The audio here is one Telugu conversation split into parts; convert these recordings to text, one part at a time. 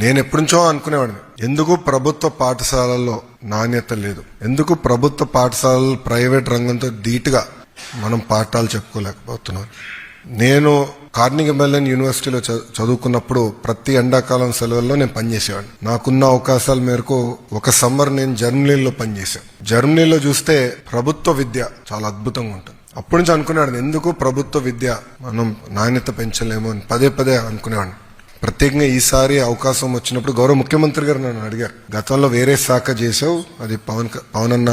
నేను ఎప్పటినుంచో అనుకునేవాడిని, ఎందుకు ప్రభుత్వ పాఠశాలల్లో నాణ్యత లేదు, ఎందుకు ప్రభుత్వ పాఠశాలలు ప్రైవేట్ రంగంతో ధీటుగా మనం పాఠాలు చెప్పుకోలేకపోతున్నాం. నేను కార్నిగీ మెల్లన్ యూనివర్సిటీలో చదువుకున్నప్పుడు ప్రతి ఎండాకాలం సెలవుల్లో నేను పనిచేసేవాడిని. నాకున్న అవకాశాల మేరకు ఒక సమ్మర్ నేను జర్మనీలో పనిచేశాను. జర్మనీలో చూస్తే ప్రభుత్వ విద్య చాలా అద్భుతంగా ఉంటుంది. అప్పటి నుంచి అనుకునేవాడిని, ఎందుకు ప్రభుత్వ విద్య మనం నాణ్యత పెంచలేమో అని పదే పదే అనుకునేవాడిని. ప్రత్యేకంగా ఈసారి అవకాశం వచ్చినప్పుడు గౌరవ ముఖ్యమంత్రి గారు నన్ను అడిగారు, గతంలో వేరే శాఖ చేసావు, అది పవన్ అన్న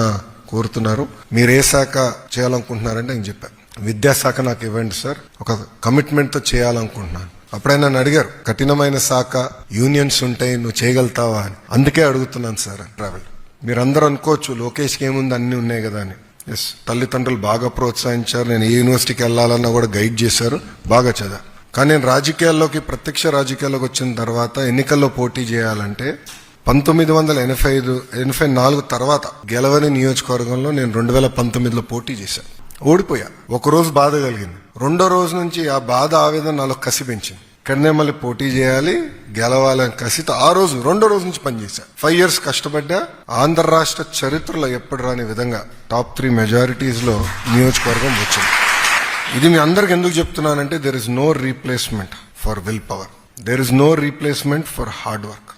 కోరుతున్నారు, మీరు ఏ శాఖ చేయాలనుకుంటున్నారంటే నేను చెప్పాను, విద్యాశాఖ నాకు ఇవ్వండి సార్, ఒక కమిట్మెంట్ తో చేయాలనుకుంటున్నాను. అప్పుడే నన్ను అడిగారు, కఠినమైన శాఖ, యూనియన్స్ ఉంటాయి, నువ్వు చేయగలుగుతావా అని. అందుకే అడుగుతున్నాను సార్. ట్రావెల్ మీరందరూ అనుకోవచ్చు లోకేష్కి ఏముంది, అన్ని ఉన్నాయి కదా అని. ఎస్, తల్లిదండ్రులు బాగా ప్రోత్సహించారు, నేను ఏ యూనివర్సిటీకి వెళ్ళాలన్నా కూడా గైడ్ చేశారు, బాగా చదివా. కానీ నేను రాజకీయాల్లోకి, ప్రత్యక్ష రాజకీయాల్లోకి వచ్చిన తర్వాత ఎన్నికల్లో పోటీ చేయాలంటే 1984 తర్వాత గెలవని నియోజకవర్గంలో నేను 2019లో పోటీ చేశాను. ఓడిపోయా. ఒకరోజు బాధ కలిగింది, రెండో రోజు నుంచి ఆ బాధ, ఆవేదన నాలో కసి పెంచింది. ఇక్కడనే మళ్ళీ పోటీ చేయాలి, గెలవాలని కసితో ఆ రోజు రెండో రోజు నుంచి పనిచేశా. 5 years కష్టపడ్డా. ఆంధ్ర రాష్ట్ర చరిత్రలో ఎప్పుడు రాని విధంగా టాప్ 3 మెజారిటీస్ లో నియోజకవర్గం వచ్చింది. ఇది మీ అందరికి ఎందుకు చెప్తున్నానంటే, there is no replacement for will power, there is no replacement for hard work.